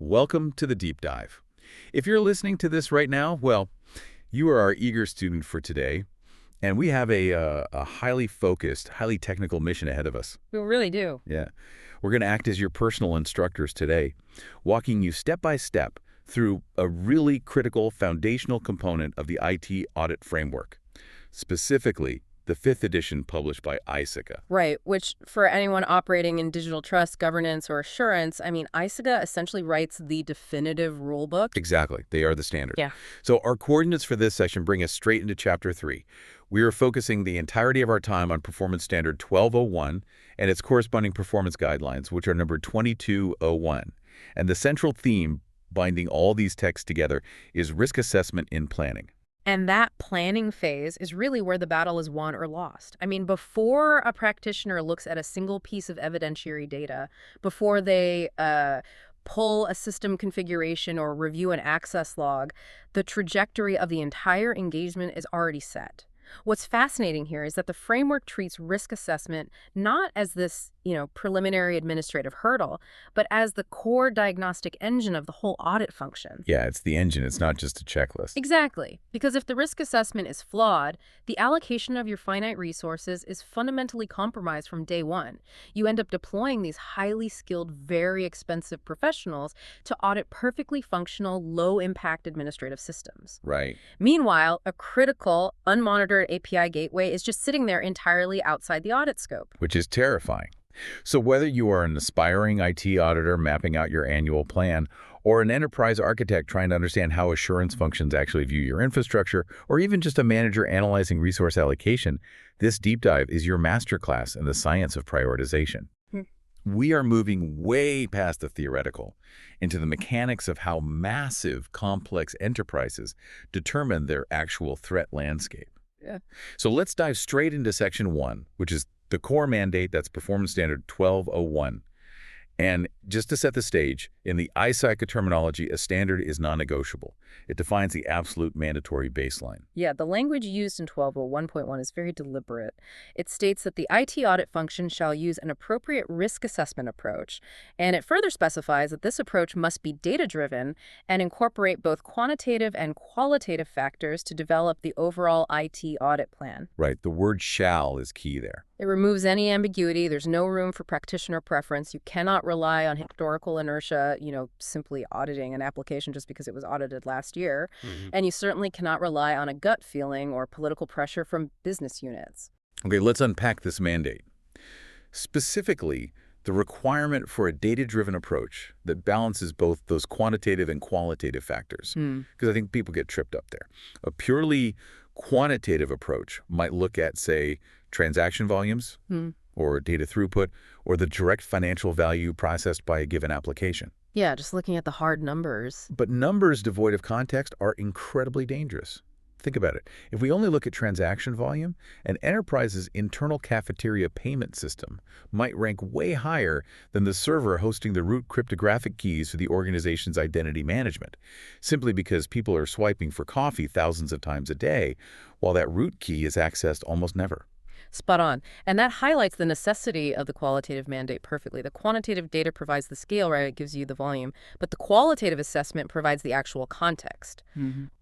Welcome to the Deep Dive. If you're listening to this right now, well, you are our eager student for today, and we have a highly focused, highly technical mission ahead of us. We really do. Yeah. We're going to act as your personal instructors today, walking you step by step through a really critical foundational component of the IT audit framework, specifically the 5th edition published by ISACA. Right, which for anyone operating in digital trust, governance, or assurance, ISACA essentially writes the definitive rule book. Exactly. They are the standard. Yeah. So our coordinates for this section bring us straight into Chapter 3. We are focusing the entirety of our time on Performance Standard 1201 and its corresponding performance guidelines, which are numbered 2201. And the central theme binding all these texts together is risk assessment in planning. And that planning phase is really where the battle is won or lost. Before a practitioner looks at a single piece of evidentiary data, before they pull a system configuration or review an access log, the trajectory of the entire engagement is already set. What's fascinating here is that the framework treats risk assessment not as this, preliminary administrative hurdle, but as the core diagnostic engine of the whole audit function. Yeah, it's the engine. It's not just a checklist. Exactly. Because if the risk assessment is flawed, the allocation of your finite resources is fundamentally compromised from day one. You end up deploying these highly skilled, very expensive professionals to audit perfectly functional, low-impact administrative systems. Right. Meanwhile, a critical, unmonitored API gateway is just sitting there entirely outside the audit scope. Which is terrifying. So whether you are an aspiring IT auditor mapping out your annual plan, or an enterprise architect trying to understand how assurance functions actually view your infrastructure, or even just a manager analyzing resource allocation, this deep dive is your masterclass in the science of prioritization. We are moving way past the theoretical into the mechanics of how massive, complex enterprises determine their actual threat landscape. Yeah. So let's dive straight into Section 1, which is the core mandate. That's Performance Standard 1201. And just to set the stage, in the ISACA terminology, a standard is non-negotiable. It defines the absolute mandatory baseline. Yeah, the language used in 1201.1 is very deliberate. It states that the IT audit function shall use an appropriate risk assessment approach, and it further specifies that this approach must be data-driven and incorporate both quantitative and qualitative factors to develop the overall IT audit plan. Right, the word shall is key there. It removes any ambiguity. There's no room for practitioner preference. You cannot rely on historical inertia, simply auditing an application just because it was audited last year. And you certainly cannot rely on a gut feeling or political pressure from business units. Okay, let's unpack this mandate. Specifically, the requirement for a data-driven approach that balances both those quantitative and qualitative factors. Because I think people get tripped up there. A purely quantitative approach might look at, say, transaction volumes or data throughput or the direct financial value processed by a given application. Yeah, just looking at the hard numbers. But numbers devoid of context are incredibly dangerous. Think about it. If we only look at transaction volume, an enterprise's internal cafeteria payment system might rank way higher than the server hosting the root cryptographic keys for the organization's identity management, simply because people are swiping for coffee thousands of times a day, while that root key is accessed almost never. Spot on. And that highlights the necessity of the qualitative mandate perfectly. The quantitative data provides the scale, right? It gives you the volume. But the qualitative assessment provides the actual context.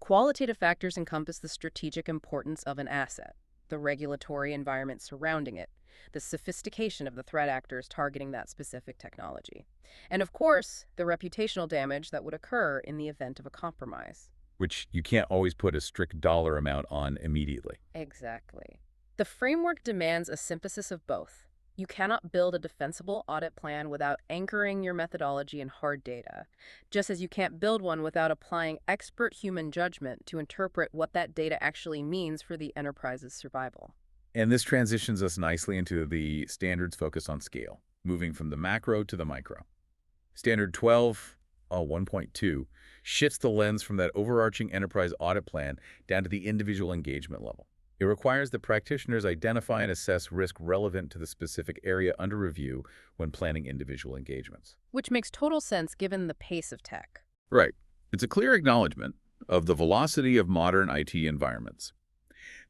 Qualitative factors encompass the strategic importance of an asset, the regulatory environment surrounding it, the sophistication of the threat actors targeting that specific technology, and of course, the reputational damage that would occur in the event of a compromise. Which you can't always put a strict dollar amount on immediately. Exactly. The framework demands a synthesis of both. You cannot build a defensible audit plan without anchoring your methodology in hard data, just as you can't build one without applying expert human judgment to interpret what that data actually means for the enterprise's survival. And this transitions us nicely into the standards focused on scale, moving from the macro to the micro. Standard 1.2 shifts the lens from that overarching enterprise audit plan down to the individual engagement level. It requires that practitioners identify and assess risk relevant to the specific area under review when planning individual engagements. Which makes total sense given the pace of tech. Right. It's a clear acknowledgement of the velocity of modern IT environments.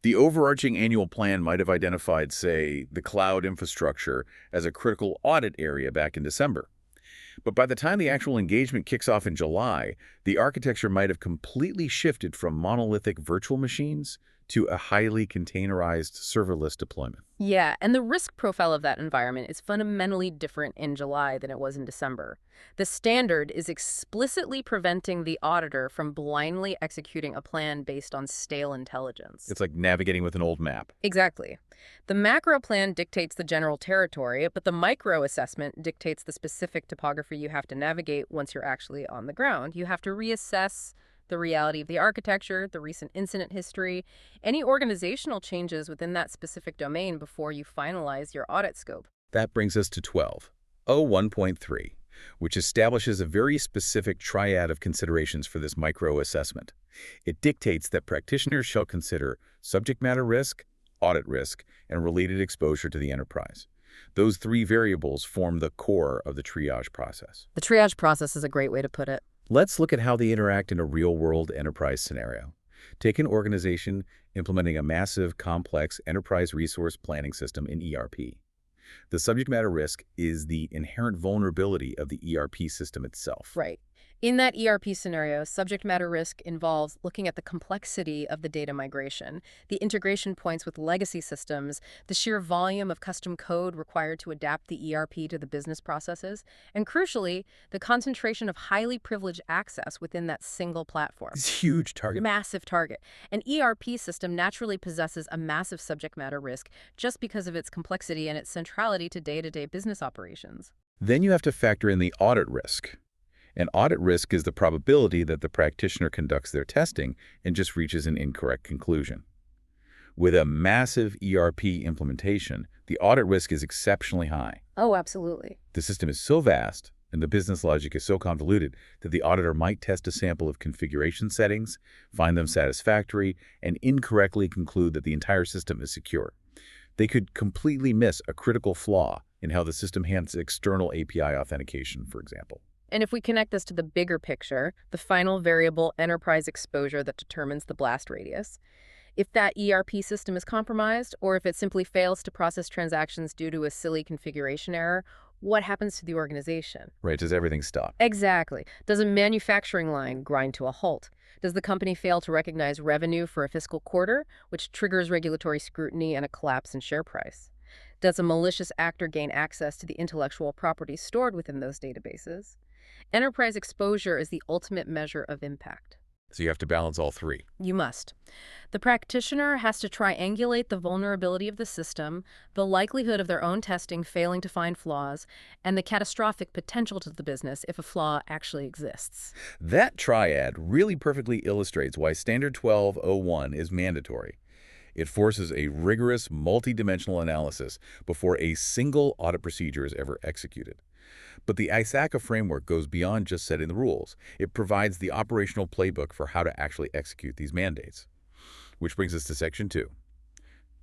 The overarching annual plan might have identified, say, the cloud infrastructure as a critical audit area back in December. But by the time the actual engagement kicks off in July, the architecture might have completely shifted from monolithic virtual machines to a highly containerized serverless deployment. Yeah, and the risk profile of that environment is fundamentally different in July than it was in December. The standard is explicitly preventing the auditor from blindly executing a plan based on stale intelligence. It's like navigating with an old map. Exactly. The macro plan dictates the general territory, but the micro assessment dictates the specific topography you have to navigate once you're actually on the ground. You have to reassess the reality of the architecture, the recent incident history, any organizational changes within that specific domain before you finalize your audit scope. That brings us to 12.01.3, which establishes a very specific triad of considerations for this micro assessment. It dictates that practitioners shall consider subject matter risk, audit risk, and related exposure to the enterprise. Those three variables form the core of the triage process. The triage process is a great way to put it. Let's look at how they interact in a real-world enterprise scenario. Take an organization implementing a massive, complex enterprise resource planning system in ERP. The subject matter risk is the inherent vulnerability of the ERP system itself. Right. In that ERP scenario, subject matter risk involves looking at the complexity of the data migration, the integration points with legacy systems, the sheer volume of custom code required to adapt the ERP to the business processes, and crucially, the concentration of highly privileged access within that single platform. It's a huge target. Massive target. An ERP system naturally possesses a massive subject matter risk just because of its complexity and its centrality to day-to-day business operations. Then you have to factor in the audit risk. An audit risk is the probability that the practitioner conducts their testing and just reaches an incorrect conclusion. With a massive ERP implementation, the audit risk is exceptionally high. Oh, absolutely. The system is so vast and the business logic is so convoluted that the auditor might test a sample of configuration settings, find them satisfactory, and incorrectly conclude that the entire system is secure. They could completely miss a critical flaw in how the system handles external API authentication, for example. And if we connect this to the bigger picture, the final variable enterprise exposure that determines the blast radius, if that ERP system is compromised, or if it simply fails to process transactions due to a silly configuration error, what happens to the organization? Right, does everything stop? Exactly. Does a manufacturing line grind to a halt? Does the company fail to recognize revenue for a fiscal quarter, which triggers regulatory scrutiny and a collapse in share price? Does a malicious actor gain access to the intellectual property stored within those databases? Enterprise exposure is the ultimate measure of impact. So you have to balance all three. You must. The practitioner has to triangulate the vulnerability of the system, the likelihood of their own testing failing to find flaws, and the catastrophic potential to the business if a flaw actually exists. That triad really perfectly illustrates why Standard 1201 is mandatory. It forces a rigorous, multidimensional analysis before a single audit procedure is ever executed. But the ISACA framework goes beyond just setting the rules. It provides the operational playbook for how to actually execute these mandates. Which brings us to Section 2,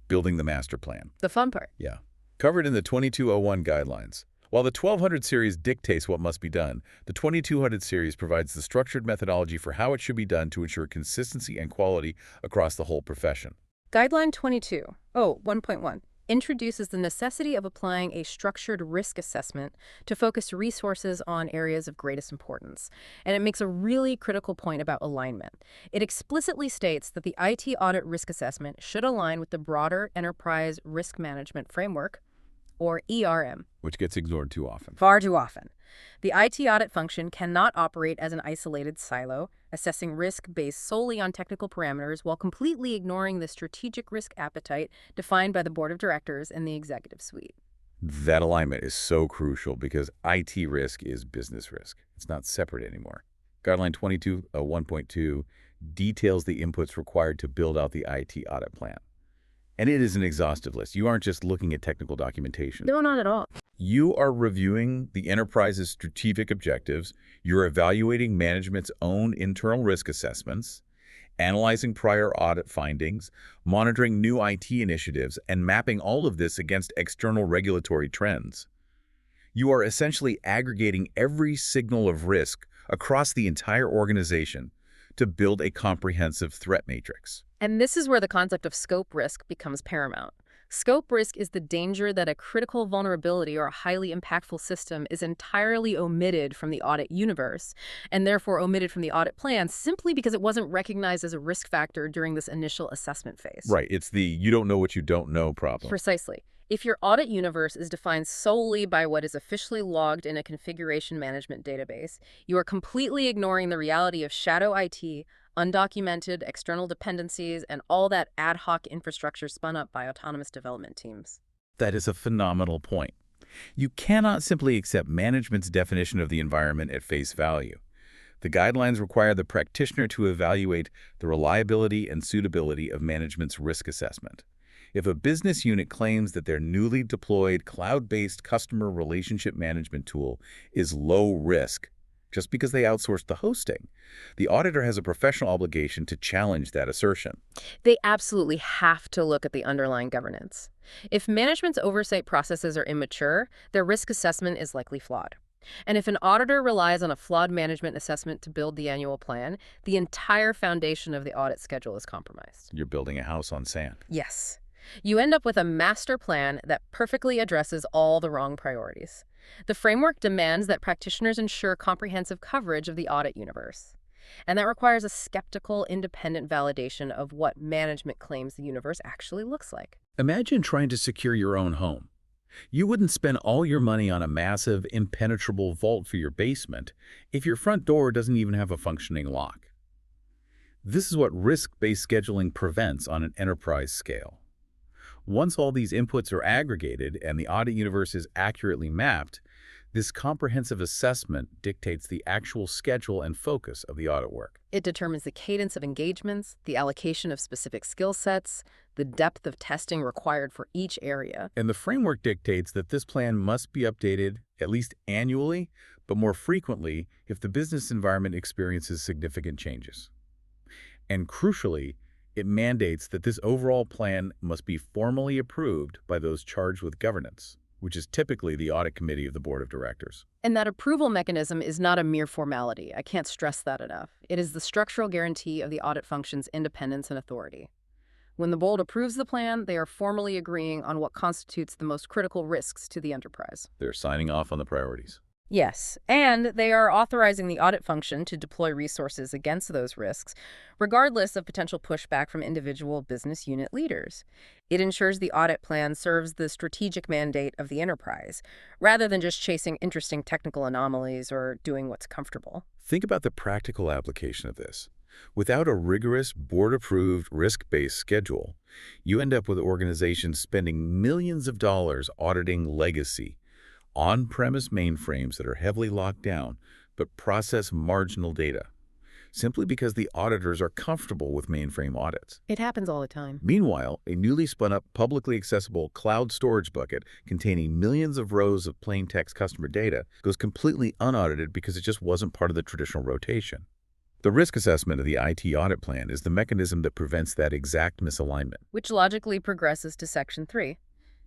building the master plan. The fun part. Yeah. Covered in the 2201 guidelines. While the 1200 series dictates what must be done, the 2200 series provides the structured methodology for how it should be done to ensure consistency and quality across the whole profession. Guideline 1.1 introduces the necessity of applying a structured risk assessment to focus resources on areas of greatest importance. And it makes a really critical point about alignment. It explicitly states that the IT audit risk assessment should align with the broader enterprise risk management framework, or ERM. Which gets ignored too often. Far too often. The IT audit function cannot operate as an isolated silo, assessing risk based solely on technical parameters while completely ignoring the strategic risk appetite defined by the board of directors and the executive suite. That alignment is so crucial because IT risk is business risk. It's not separate anymore. Guideline 22.1.2 details the inputs required to build out the IT audit plan. And it is an exhaustive list. You aren't just looking at technical documentation. No, not at all. You are reviewing the enterprise's strategic objectives, you're evaluating management's own internal risk assessments, analyzing prior audit findings, monitoring new IT initiatives, and mapping all of this against external regulatory trends. You are essentially aggregating every signal of risk across the entire organization to build a comprehensive threat matrix. And this is where the concept of scope risk becomes paramount. Scope risk is the danger that a critical vulnerability or a highly impactful system is entirely omitted from the audit universe, and therefore omitted from the audit plan simply because it wasn't recognized as a risk factor during this initial assessment phase. Right. It's the you don't know what you don't know problem. Precisely. If your audit universe is defined solely by what is officially logged in a configuration management database, you are completely ignoring the reality of shadow IT, undocumented external dependencies, and all that ad hoc infrastructure spun up by autonomous development teams. That is a phenomenal point. You cannot simply accept management's definition of the environment at face value. The guidelines require the practitioner to evaluate the reliability and suitability of management's risk assessment. If a business unit claims that their newly deployed cloud-based customer relationship management tool is low risk just because they outsourced the hosting, the auditor has a professional obligation to challenge that assertion. They absolutely have to look at the underlying governance. If management's oversight processes are immature, their risk assessment is likely flawed. And if an auditor relies on a flawed management assessment to build the annual plan, the entire foundation of the audit schedule is compromised. You're building a house on sand. Yes. You end up with a master plan that perfectly addresses all the wrong priorities. The framework demands that practitioners ensure comprehensive coverage of the audit universe. And that requires a skeptical, independent validation of what management claims the universe actually looks like. Imagine trying to secure your own home. You wouldn't spend all your money on a massive, impenetrable vault for your basement if your front door doesn't even have a functioning lock. This is what risk-based scheduling prevents on an enterprise scale. Once all these inputs are aggregated and the audit universe is accurately mapped, this comprehensive assessment dictates the actual schedule and focus of the audit work. It determines the cadence of engagements, the allocation of specific skill sets, the depth of testing required for each area. And the framework dictates that this plan must be updated at least annually, but more frequently if the business environment experiences significant changes. And crucially, it mandates that this overall plan must be formally approved by those charged with governance, which is typically the audit committee of the board of directors. And that approval mechanism is not a mere formality. I can't stress that enough. It is the structural guarantee of the audit function's independence and authority. When the board approves the plan, they are formally agreeing on what constitutes the most critical risks to the enterprise. They're signing off on the priorities. Yes, and they are authorizing the audit function to deploy resources against those risks, regardless of potential pushback from individual business unit leaders. It ensures the audit plan serves the strategic mandate of the enterprise, rather than just chasing interesting technical anomalies or doing what's comfortable. Think about the practical application of this. Without a rigorous, board-approved, risk-based schedule, you end up with organizations spending millions of dollars auditing legacy, on-premise mainframes that are heavily locked down but process marginal data, simply because the auditors are comfortable with mainframe audits. It happens all the time. Meanwhile, a newly spun-up, publicly accessible cloud storage bucket containing millions of rows of plain text customer data goes completely unaudited because it just wasn't part of the traditional rotation. The risk assessment of the IT audit plan is the mechanism that prevents that exact misalignment. Which logically progresses to Section 3,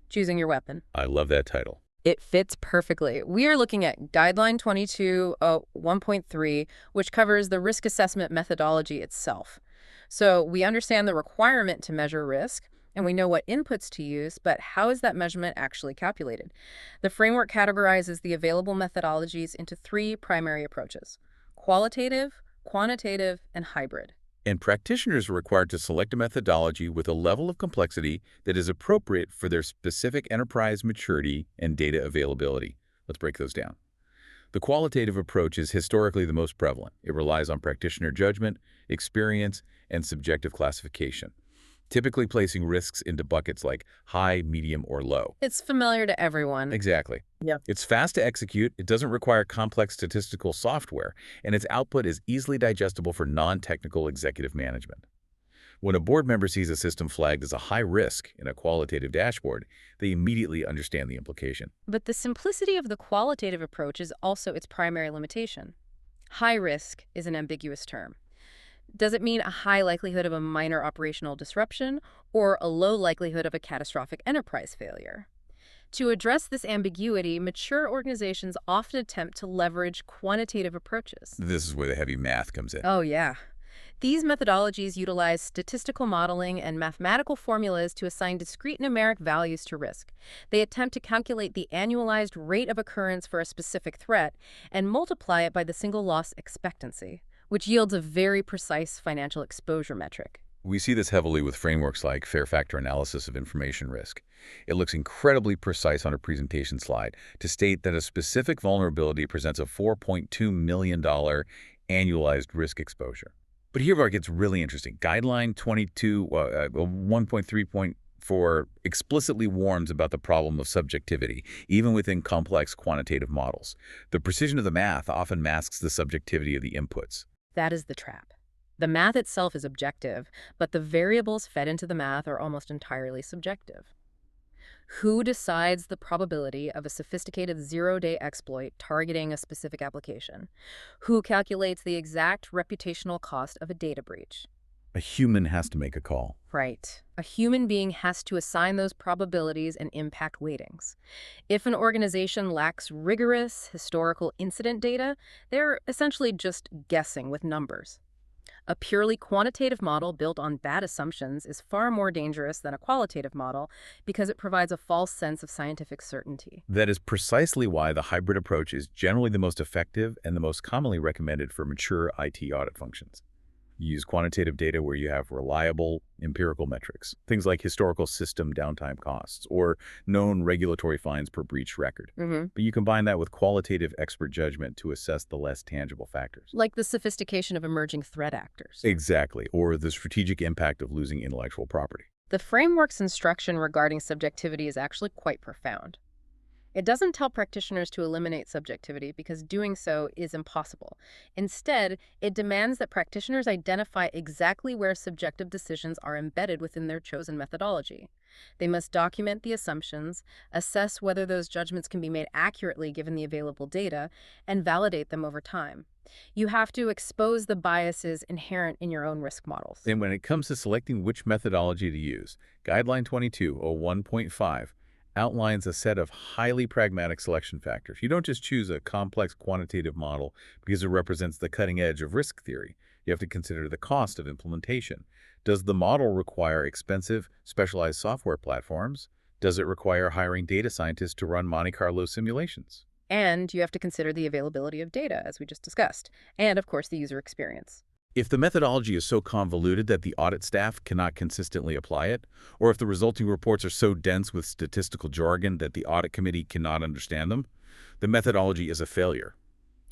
choosing your weapon. I love that title. It fits perfectly. We are looking at Guideline 22.1.3, which covers the risk assessment methodology itself. So we understand the requirement to measure risk, and we know what inputs to use, but how is that measurement actually calculated? The framework categorizes the available methodologies into 3 primary approaches: qualitative, quantitative, and hybrid. And practitioners are required to select a methodology with a level of complexity that is appropriate for their specific enterprise maturity and data availability. Let's break those down. The qualitative approach is historically the most prevalent. It relies on practitioner judgment, experience, and subjective classification, typically placing risks into buckets like high, medium, or low. It's familiar to everyone. Exactly. Yeah. It's fast to execute, it doesn't require complex statistical software, and its output is easily digestible for non-technical executive management. When a board member sees a system flagged as a high risk in a qualitative dashboard, they immediately understand the implication. But the simplicity of the qualitative approach is also its primary limitation. High risk is an ambiguous term. Does it mean a high likelihood of a minor operational disruption or a low likelihood of a catastrophic enterprise failure? To address this ambiguity, mature organizations often attempt to leverage quantitative approaches. This is where the heavy math comes in. Oh, yeah. These methodologies utilize statistical modeling and mathematical formulas to assign discrete numeric values to risk. They attempt to calculate the annualized rate of occurrence for a specific threat and multiply it by the single loss expectancy, which yields a very precise financial exposure metric. We see this heavily with frameworks like fair factor analysis of information risk. It looks incredibly precise on a presentation slide to state that a specific vulnerability presents a $4.2 million annualized risk exposure. But here where it gets really interesting. Guideline 1.3.4 explicitly warns about the problem of subjectivity, even within complex quantitative models. The precision of the math often masks the subjectivity of the inputs. That is the trap. The math itself is objective, but the variables fed into the math are almost entirely subjective. Who decides the probability of a sophisticated zero-day exploit targeting a specific application? Who calculates the exact reputational cost of a data breach? A human has to make a call. Right. A human being has to assign those probabilities and impact weightings. If an organization lacks rigorous historical incident data, they're essentially just guessing with numbers. A purely quantitative model built on bad assumptions is far more dangerous than a qualitative model because it provides a false sense of scientific certainty. That is precisely why the hybrid approach is generally the most effective and the most commonly recommended for mature IT audit functions. You use quantitative data where you have reliable empirical metrics, things like historical system downtime costs or known regulatory fines per breach record. But you combine that with qualitative expert judgment to assess the less tangible factors. Like the sophistication of emerging threat actors. Exactly, or the strategic impact of losing intellectual property. The framework's instruction regarding subjectivity is actually quite profound. It doesn't tell practitioners to eliminate subjectivity because doing so is impossible. Instead, it demands that practitioners identify exactly where subjective decisions are embedded within their chosen methodology. They must document the assumptions, assess whether those judgments can be made accurately given the available data, and validate them over time. You have to expose the biases inherent in your own risk models. And when it comes to selecting which methodology to use, Guideline 2201.5 outlines a set of highly pragmatic selection factors. You don't just choose a complex quantitative model because it represents the cutting edge of risk theory. You have to consider the cost of implementation. Does the model require expensive, specialized software platforms? Does it require hiring data scientists to run Monte Carlo simulations? And you have to consider the availability of data, as we just discussed, and of course the user experience. If the methodology is so convoluted that the audit staff cannot consistently apply it, or if the resulting reports are so dense with statistical jargon that the audit committee cannot understand them, the methodology is a failure,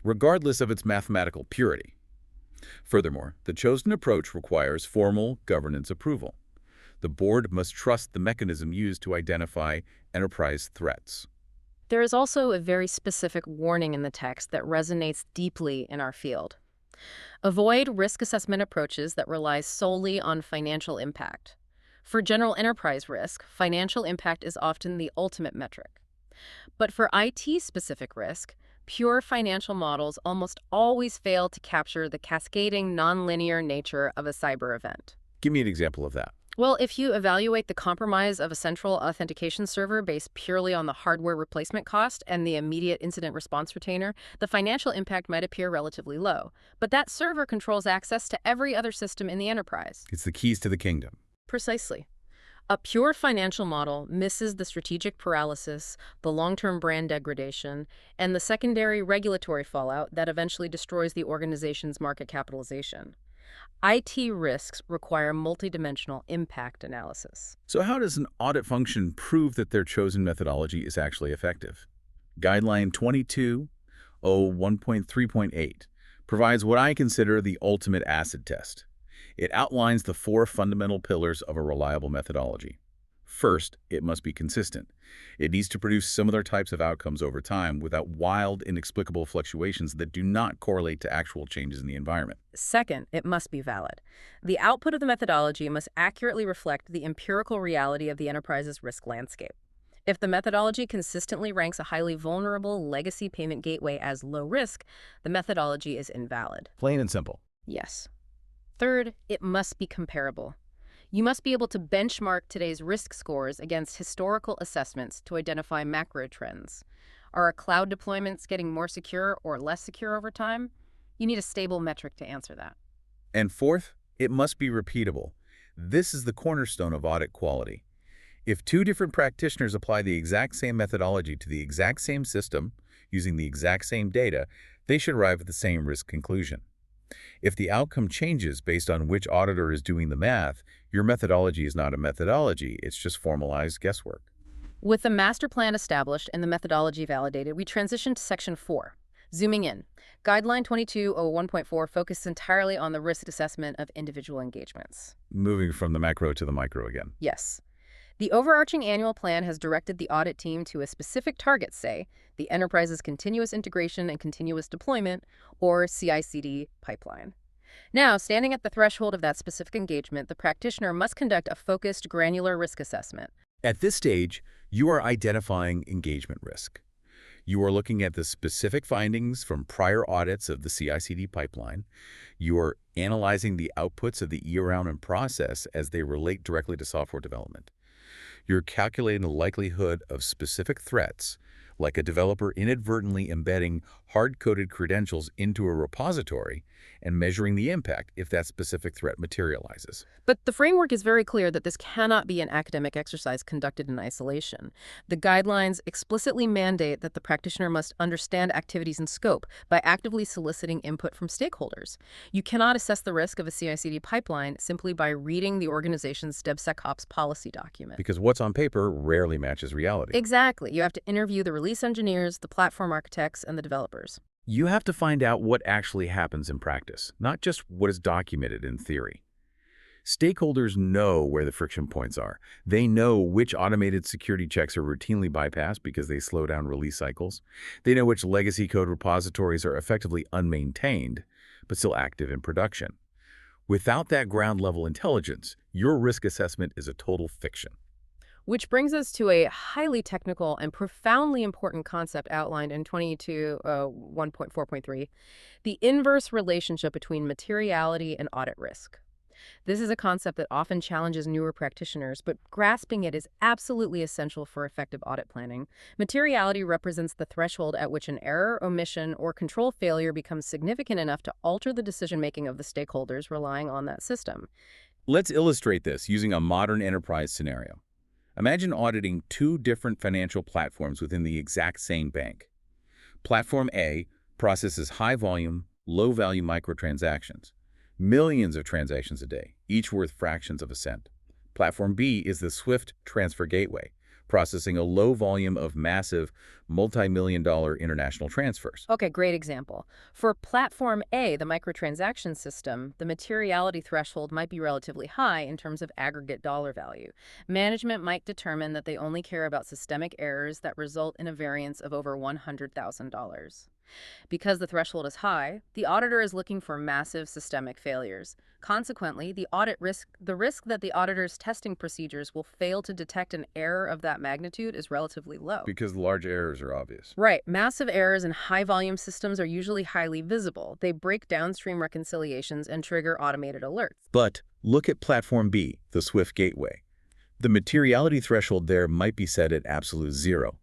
regardless of its mathematical purity. Furthermore, the chosen approach requires formal governance approval. The board must trust the mechanism used to identify enterprise threats. There is also a very specific warning in the text that resonates deeply in our field. Avoid risk assessment approaches that rely solely on financial impact. For general enterprise risk, financial impact is often the ultimate metric. But for IT-specific risk, pure financial models almost always fail to capture the cascading, nonlinear nature of a cyber event. Give me an example of that. Well, if you evaluate the compromise of a central authentication server based purely on the hardware replacement cost and the immediate incident response retainer, the financial impact might appear relatively low. But that server controls access to every other system in the enterprise. It's the keys to the kingdom. Precisely. A pure financial model misses the strategic paralysis, the long-term brand degradation, and the secondary regulatory fallout that eventually destroys the organization's market capitalization. IT risks require multidimensional impact analysis. So how does an audit function prove that their chosen methodology is actually effective? Guideline 2201.3.8 provides what I consider the ultimate acid test. It outlines the 4 fundamental pillars of a reliable methodology. First, it must be consistent. It needs to produce similar types of outcomes over time without wild, inexplicable fluctuations that do not correlate to actual changes in the environment. Second, it must be valid. The output of the methodology must accurately reflect the empirical reality of the enterprise's risk landscape. If the methodology consistently ranks a highly vulnerable legacy payment gateway as low risk, the methodology is invalid. Plain and simple. Yes. Third, it must be comparable. You must be able to benchmark today's risk scores against historical assessments to identify macro trends. Are our cloud deployments getting more secure or less secure over time? You need a stable metric to answer that. And fourth, It must be repeatable. This is the cornerstone of audit quality. If two different practitioners apply the exact same methodology to the exact same system, using the exact same data, they should arrive at the same risk conclusion. If the outcome changes based on which auditor is doing the math, your methodology is not a methodology, it's just formalized guesswork. With the master plan established and the methodology validated, we transition to Section 4. Zooming in, Guideline 2201.4 focuses entirely on the risk assessment of individual engagements. Moving from the macro to the micro again. Yes. The overarching annual plan has directed the audit team to a specific target, say, the enterprise's continuous integration and continuous deployment, or CI/CD pipeline. Now, standing at the threshold of that specific engagement, the practitioner must conduct a focused, granular risk assessment. At this stage, you are identifying engagement risk. You are looking at the specific findings from prior audits of the CI/CD pipeline. You are analyzing the outputs of the e-around and process as they relate directly to software development. You're calculating the likelihood of specific threats, like a developer inadvertently embedding hard-coded credentials into a repository, and measuring the impact if that specific threat materializes. But the framework is very clear that this cannot be an academic exercise conducted in isolation. The guidelines explicitly mandate that the practitioner must understand activities and scope by actively soliciting input from stakeholders. You cannot assess the risk of a CI/CD pipeline simply by reading the organization's DevSecOps policy document. Because what's on paper rarely matches reality. Exactly. You have to interview the release engineers, the platform architects, and the developers. You have to find out what actually happens in practice, not just what is documented in theory. Stakeholders know where the friction points are. They know which automated security checks are routinely bypassed because they slow down release cycles. They know which legacy code repositories are effectively unmaintained, but still active in production. Without that ground-level intelligence, your risk assessment is a total fiction. Which brings us to a highly technical and profoundly important concept outlined in 1.4.3, the inverse relationship between materiality and audit risk. This is a concept that often challenges newer practitioners, but grasping it is absolutely essential for effective audit planning. Materiality represents the threshold at which an error, omission, or control failure becomes significant enough to alter the decision-making of the stakeholders relying on that system. Let's illustrate this using a modern enterprise scenario. Imagine auditing two different financial platforms within the exact same bank. Platform A processes high-volume, low-value microtransactions, millions of transactions a day, each worth fractions of a cent. Platform B is the SWIFT transfer gateway, processing a low volume of massive, multi-million-dollar international transfers. Okay, great example. For Platform A, the microtransaction system, the materiality threshold might be relatively high in terms of aggregate dollar value. Management might determine that they only care about systemic errors that result in a variance of over $100,000. Because the threshold is high, the auditor is looking for massive systemic failures. Consequently, the risk that the auditor's testing procedures will fail to detect an error of that magnitude is relatively low. Because large errors are obvious. Right. Massive errors in high-volume systems are usually highly visible. They break downstream reconciliations and trigger automated alerts. But look at Platform B, the SWIFT gateway. The materiality threshold there might be set at absolute zero.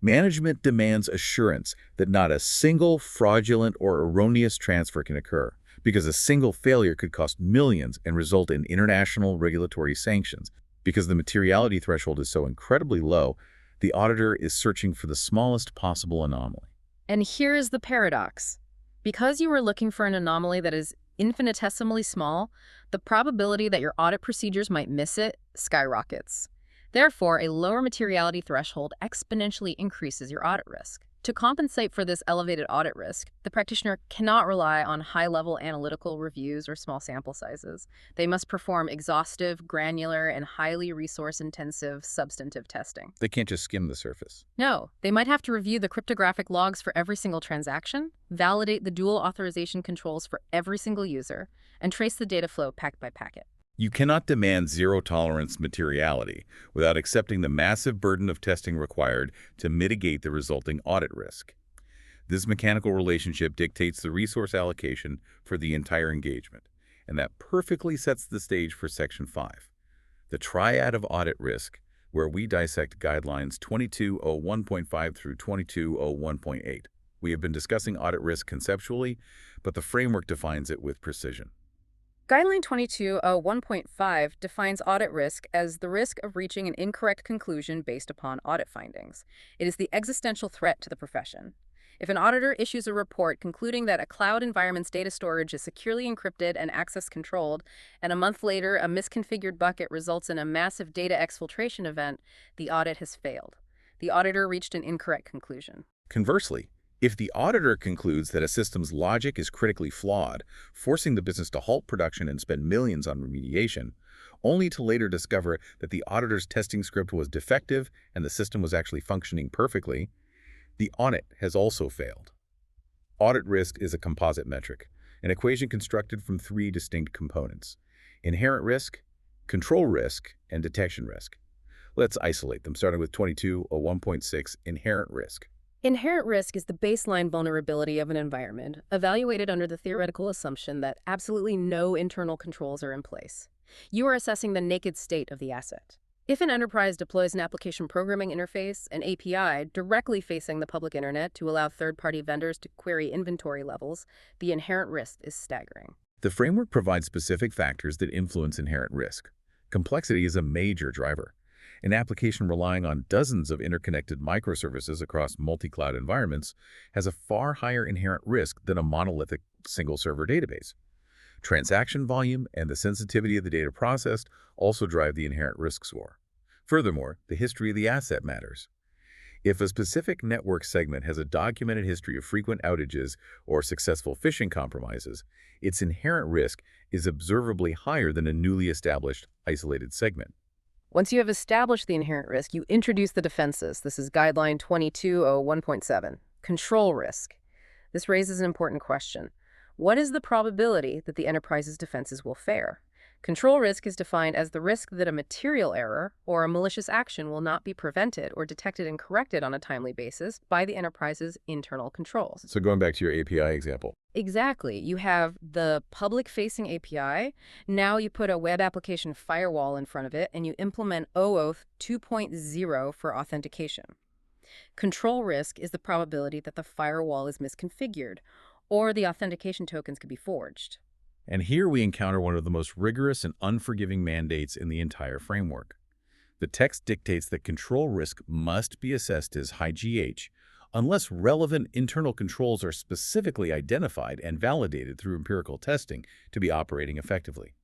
Management demands assurance that not a single fraudulent or erroneous transfer can occur, because a single failure could cost millions and result in international regulatory sanctions. Because the materiality threshold is so incredibly low, the auditor is searching for the smallest possible anomaly. And here is the paradox. Because you are looking for an anomaly that is infinitesimally small, the probability that your audit procedures might miss it skyrockets. Therefore, a lower materiality threshold exponentially increases your audit risk. To compensate for this elevated audit risk, the practitioner cannot rely on high-level analytical reviews or small sample sizes. They must perform exhaustive, granular, and highly resource-intensive substantive testing. They can't just skim the surface. No, they might have to review the cryptographic logs for every single transaction, validate the dual authorization controls for every single user, and trace the data flow packet by packet. You cannot demand zero-tolerance materiality without accepting the massive burden of testing required to mitigate the resulting audit risk. This mechanical relationship dictates the resource allocation for the entire engagement, and that perfectly sets the stage for Section 5, the triad of audit risk, where we dissect guidelines 2201.5 through 2201.8. We have been discussing audit risk conceptually, but the framework defines it with precision. Guideline 2201.5 defines audit risk as the risk of reaching an incorrect conclusion based upon audit findings. It is the existential threat to the profession. If an auditor issues a report concluding that a cloud environment's data storage is securely encrypted and access controlled, and a month later a misconfigured bucket results in a massive data exfiltration event, the audit has failed. The auditor reached an incorrect conclusion. Conversely, if the auditor concludes that a system's logic is critically flawed, forcing the business to halt production and spend millions on remediation, only to later discover that the auditor's testing script was defective and the system was actually functioning perfectly, the audit has also failed. Audit risk is a composite metric, an equation constructed from three distinct components: inherent risk, control risk, and detection risk. Let's isolate them, starting with 2201.6, inherent risk. Inherent risk is the baseline vulnerability of an environment, evaluated under the theoretical assumption that absolutely no internal controls are in place. You are assessing the naked state of the asset. If an enterprise deploys an application programming interface, an API, directly facing the public internet to allow third-party vendors to query inventory levels, the inherent risk is staggering. The framework provides specific factors that influence inherent risk. Complexity is a major driver. An application relying on dozens of interconnected microservices across multi-cloud environments has a far higher inherent risk than a monolithic single-server database. Transaction volume and the sensitivity of the data processed also drive the inherent risk score. Furthermore, the history of the asset matters. If a specific network segment has a documented history of frequent outages or successful phishing compromises, its inherent risk is observably higher than a newly established, isolated segment. Once you have established the inherent risk, you introduce the defenses. This is Guideline 2201.7. Control risk. This raises an important question. What is the probability that the enterprise's defenses will fare? Control risk is defined as the risk that a material error or a malicious action will not be prevented or detected and corrected on a timely basis by the enterprise's internal controls. So going back to your API example. Exactly. You have the public-facing API. Now you put a web application firewall in front of it, and you implement OAuth 2.0 for authentication. Control risk is the probability that the firewall is misconfigured, or the authentication tokens could be forged. And here we encounter one of the most rigorous and unforgiving mandates in the entire framework. The text dictates that control risk must be assessed as high GH unless relevant internal controls are specifically identified and validated through empirical testing to be operating effectively.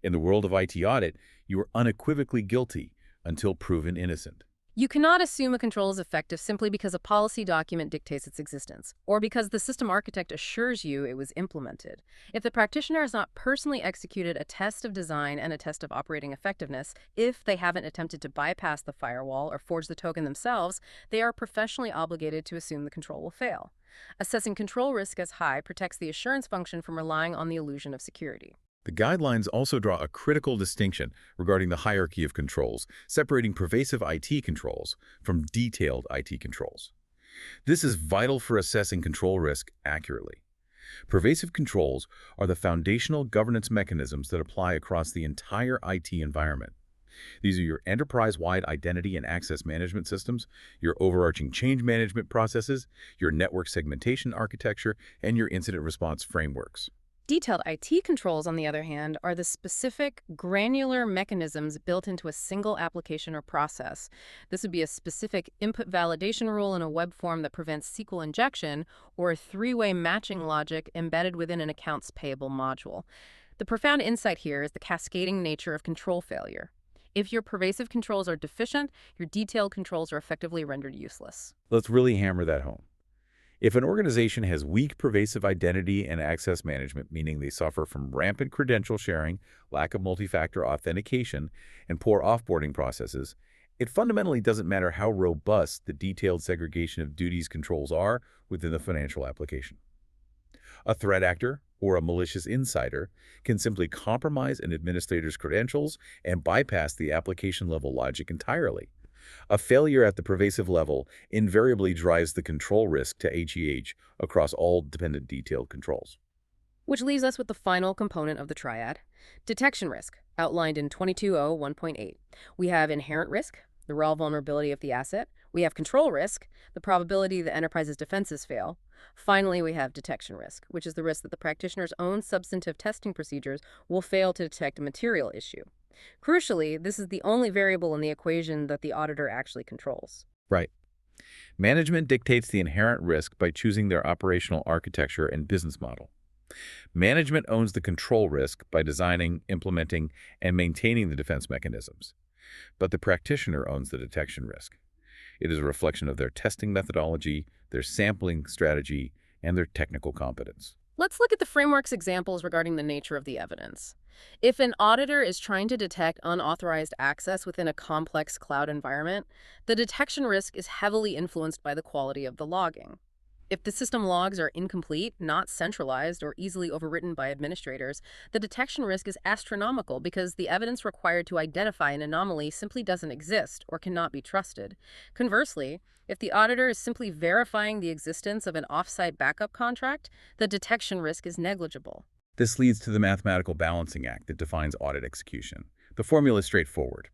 In the world of IT audit, you are unequivocally guilty until proven innocent. You cannot assume a control is effective simply because a policy document dictates its existence, or because the system architect assures you it was implemented. If the practitioner has not personally executed a test of design and a test of operating effectiveness, if they haven't attempted to bypass the firewall or forge the token themselves, they are professionally obligated to assume the control will fail. Assessing control risk as high protects the assurance function from relying on the illusion of security. The guidelines also draw a critical distinction regarding the hierarchy of controls, separating pervasive IT controls from detailed IT controls. This is vital for assessing control risk accurately. Pervasive controls are the foundational governance mechanisms that apply across the entire IT environment. These are your enterprise-wide identity and access management systems, your overarching change management processes, your network segmentation architecture, and your incident response frameworks. Detailed IT controls, on the other hand, are the specific, granular mechanisms built into a single application or process. This would be a specific input validation rule in a web form that prevents SQL injection, or a three-way matching logic embedded within an accounts payable module. The profound insight here is the cascading nature of control failure. If your pervasive controls are deficient, your detailed controls are effectively rendered useless. Let's really hammer that home. If an organization has weak pervasive identity and access management, meaning they suffer from rampant credential sharing, lack of multi-factor authentication, and poor offboarding processes, it fundamentally doesn't matter how robust the detailed segregation of duties controls are within the financial application. A threat actor or a malicious insider can simply compromise an administrator's credentials and bypass the application-level logic entirely. A failure at the pervasive level invariably drives the control risk to HEH across all dependent detailed controls. Which leaves us with the final component of the triad, detection risk, outlined in 2201.8. We have inherent risk, the raw vulnerability of the asset. We have control risk, the probability the enterprise's defenses fail. Finally, we have detection risk, which is the risk that the practitioner's own substantive testing procedures will fail to detect a material issue. Crucially, this is the only variable in the equation that the auditor actually controls. Right. Management dictates the inherent risk by choosing their operational architecture and business model. Management owns the control risk by designing, implementing, and maintaining the defense mechanisms. But the practitioner owns the detection risk. It is a reflection of their testing methodology, their sampling strategy, and their technical competence. Let's look at the framework's examples regarding the nature of the evidence. If an auditor is trying to detect unauthorized access within a complex cloud environment, the detection risk is heavily influenced by the quality of the logging. If the system logs are incomplete, not centralized, or easily overwritten by administrators, the detection risk is astronomical because the evidence required to identify an anomaly simply doesn't exist or cannot be trusted. Conversely, if the auditor is simply verifying the existence of an off-site backup contract, the detection risk is negligible. This leads to the mathematical balancing act that defines audit execution. The formula is straightforward.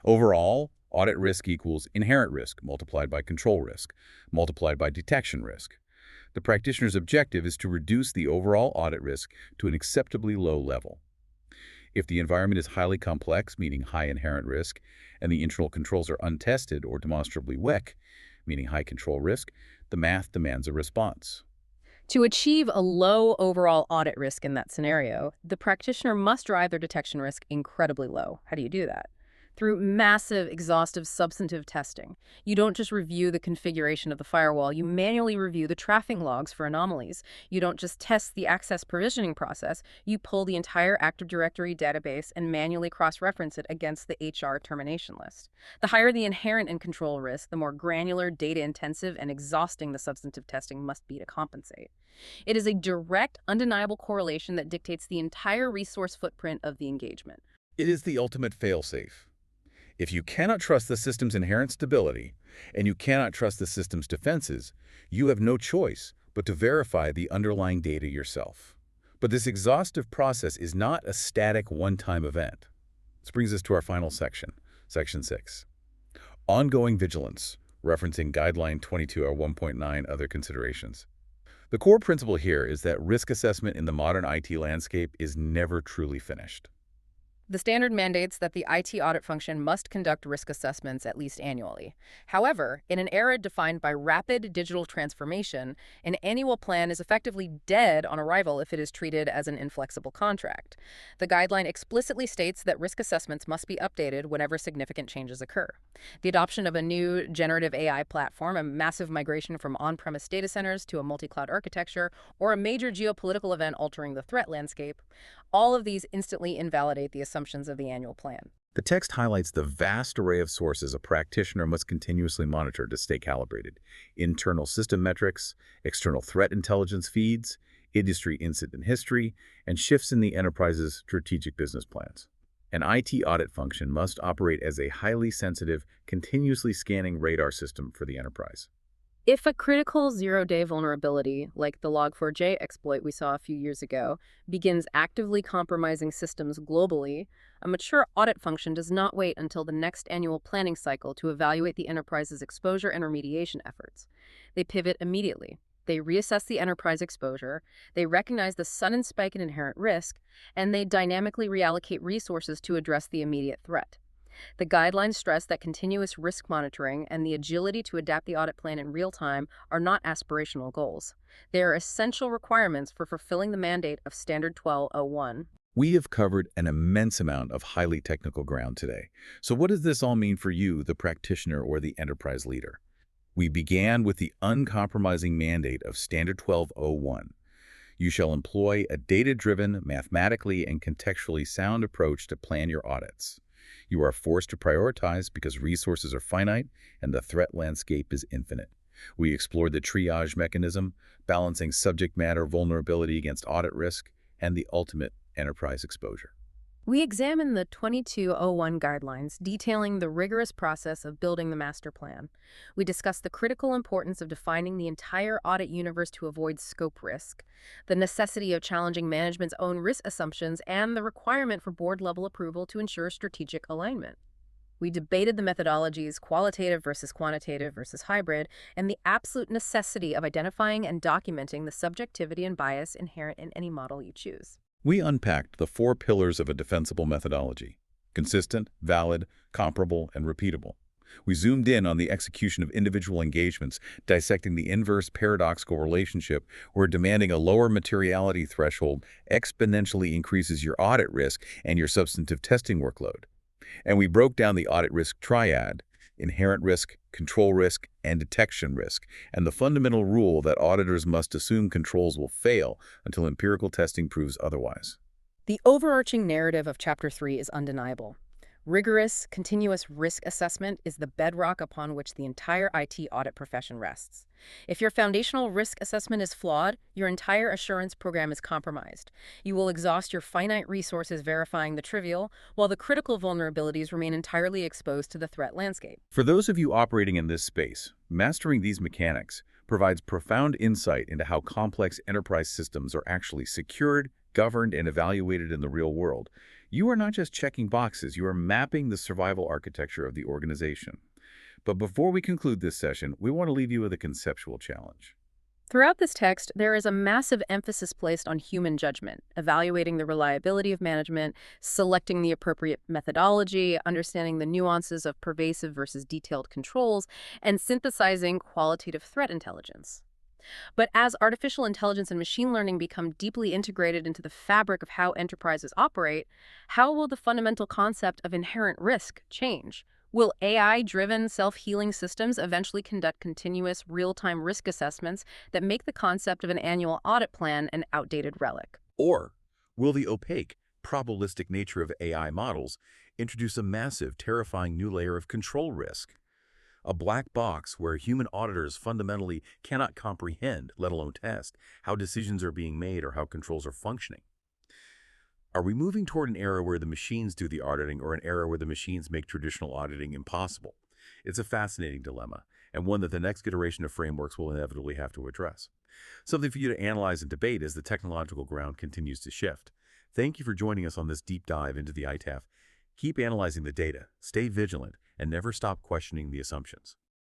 Overall, audit risk equals inherent risk multiplied by control risk, multiplied by detection risk. The practitioner's objective is to reduce the overall audit risk to an acceptably low level. If the environment is highly complex, meaning high inherent risk, and the internal controls are untested or demonstrably weak, meaning high control risk, the math demands a response. To achieve a low overall audit risk in that scenario, the practitioner must drive their detection risk incredibly low. How do you do that? Through massive, exhaustive, substantive testing. You don't just review the configuration of the firewall, you manually review the traffic logs for anomalies. You don't just test the access provisioning process, you pull the entire Active Directory database and manually cross-reference it against the HR termination list. The higher the inherent and control risk, the more granular, data-intensive, and exhausting the substantive testing must be to compensate. It is a direct, undeniable correlation that dictates the entire resource footprint of the engagement. It is the ultimate fail-safe. If you cannot trust the system's inherent stability, and you cannot trust the system's defenses, you have no choice but to verify the underlying data yourself. But this exhaustive process is not a static one-time event. This brings us to our final section, Section 6. Ongoing vigilance, referencing Guideline 2201.9 Other Considerations. The core principle here is that risk assessment in the modern IT landscape is never truly finished. The standard mandates that the IT audit function must conduct risk assessments at least annually. However, in an era defined by rapid digital transformation, an annual plan is effectively dead on arrival if it is treated as an inflexible contract. The guideline explicitly states that risk assessments must be updated whenever significant changes occur. The adoption of a new generative AI platform, a massive migration from on-premise data centers to a multi-cloud architecture, or a major geopolitical event altering the threat landscape, all of these instantly invalidate the assumptions of the annual plan. The text highlights the vast array of sources a practitioner must continuously monitor to stay calibrated: internal system metrics, external threat intelligence feeds, industry incident history, and shifts in the enterprise's strategic business plans. An IT audit function must operate as a highly sensitive, continuously scanning radar system for the enterprise. If a critical zero-day vulnerability, like the Log4j exploit we saw a few years ago, begins actively compromising systems globally, a mature audit function does not wait until the next annual planning cycle to evaluate the enterprise's exposure and remediation efforts. They pivot immediately. They reassess the enterprise exposure, they recognize the sudden spike in inherent risk, and they dynamically reallocate resources to address the immediate threat. The guidelines stress that continuous risk monitoring and the agility to adapt the audit plan in real time are not aspirational goals. They are essential requirements for fulfilling the mandate of Standard 1201. We have covered an immense amount of highly technical ground today. So what does this all mean for you, the practitioner or the enterprise leader? We began with the uncompromising mandate of Standard 1201. You shall employ a data-driven, mathematically and contextually sound approach to plan your audits. You are forced to prioritize because resources are finite and the threat landscape is infinite. We explored the triage mechanism, balancing subject matter vulnerability against audit risk, and the ultimate enterprise exposure. We examined the 2201 guidelines, detailing the rigorous process of building the master plan. We discussed the critical importance of defining the entire audit universe to avoid scope risk, the necessity of challenging management's own risk assumptions, and the requirement for board-level approval to ensure strategic alignment. We debated the methodologies, qualitative versus quantitative versus hybrid, and the absolute necessity of identifying and documenting the subjectivity and bias inherent in any model you choose. We unpacked the 4 pillars of a defensible methodology: consistent, valid, comparable, and repeatable. We zoomed in on the execution of individual engagements, dissecting the inverse paradoxical relationship where demanding a lower materiality threshold exponentially increases your audit risk and your substantive testing workload. And we broke down the audit risk triad: inherent risk, control risk, and detection risk, and the fundamental rule that auditors must assume controls will fail until empirical testing proves otherwise. The overarching narrative of Chapter 3 is undeniable. Rigorous, continuous risk assessment is the bedrock upon which the entire IT audit profession rests. If your foundational risk assessment is flawed, your entire assurance program is compromised. You will exhaust your finite resources verifying the trivial, while the critical vulnerabilities remain entirely exposed to the threat landscape. For those of you operating in this space, mastering these mechanics provides profound insight into how complex enterprise systems are actually secured, governed, and evaluated in the real world. You are not just checking boxes, you are mapping the survival architecture of the organization. But before we conclude this session, we want to leave you with a conceptual challenge. Throughout this text, there is a massive emphasis placed on human judgment, evaluating the reliability of management, selecting the appropriate methodology, understanding the nuances of pervasive versus detailed controls, and synthesizing qualitative threat intelligence. But as artificial intelligence and machine learning become deeply integrated into the fabric of how enterprises operate, how will the fundamental concept of inherent risk change? Will AI-driven self-healing systems eventually conduct continuous real-time risk assessments that make the concept of an annual audit plan an outdated relic? Or will the opaque, probabilistic nature of AI models introduce a massive, terrifying new layer of control risk? A black box where human auditors fundamentally cannot comprehend, let alone test, how decisions are being made or how controls are functioning. Are we moving toward an era where the machines do the auditing or an era where the machines make traditional auditing impossible? It's a fascinating dilemma, and one that the next iteration of frameworks will inevitably have to address. Something for you to analyze and debate as the technological ground continues to shift. Thank you for joining us on this deep dive into the ITAF. Keep analyzing the data, stay vigilant, and never stop questioning the assumptions.